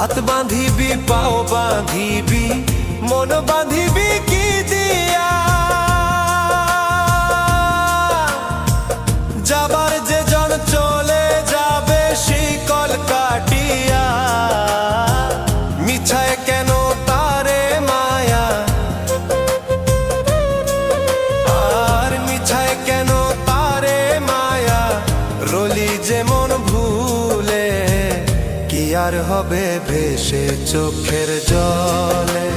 হাত বাঁধিবি পাও বাঁধিবি মন বাঁধিবি কি দিয়া যাবার যে জন চলে যাবে শিকল কাটিয়া মিছায় কেন তারে মায়া আর মিছায় কেন তারে মায়া রলি যেমন ভুলে কি আর হবে ভেসে চোখের জলে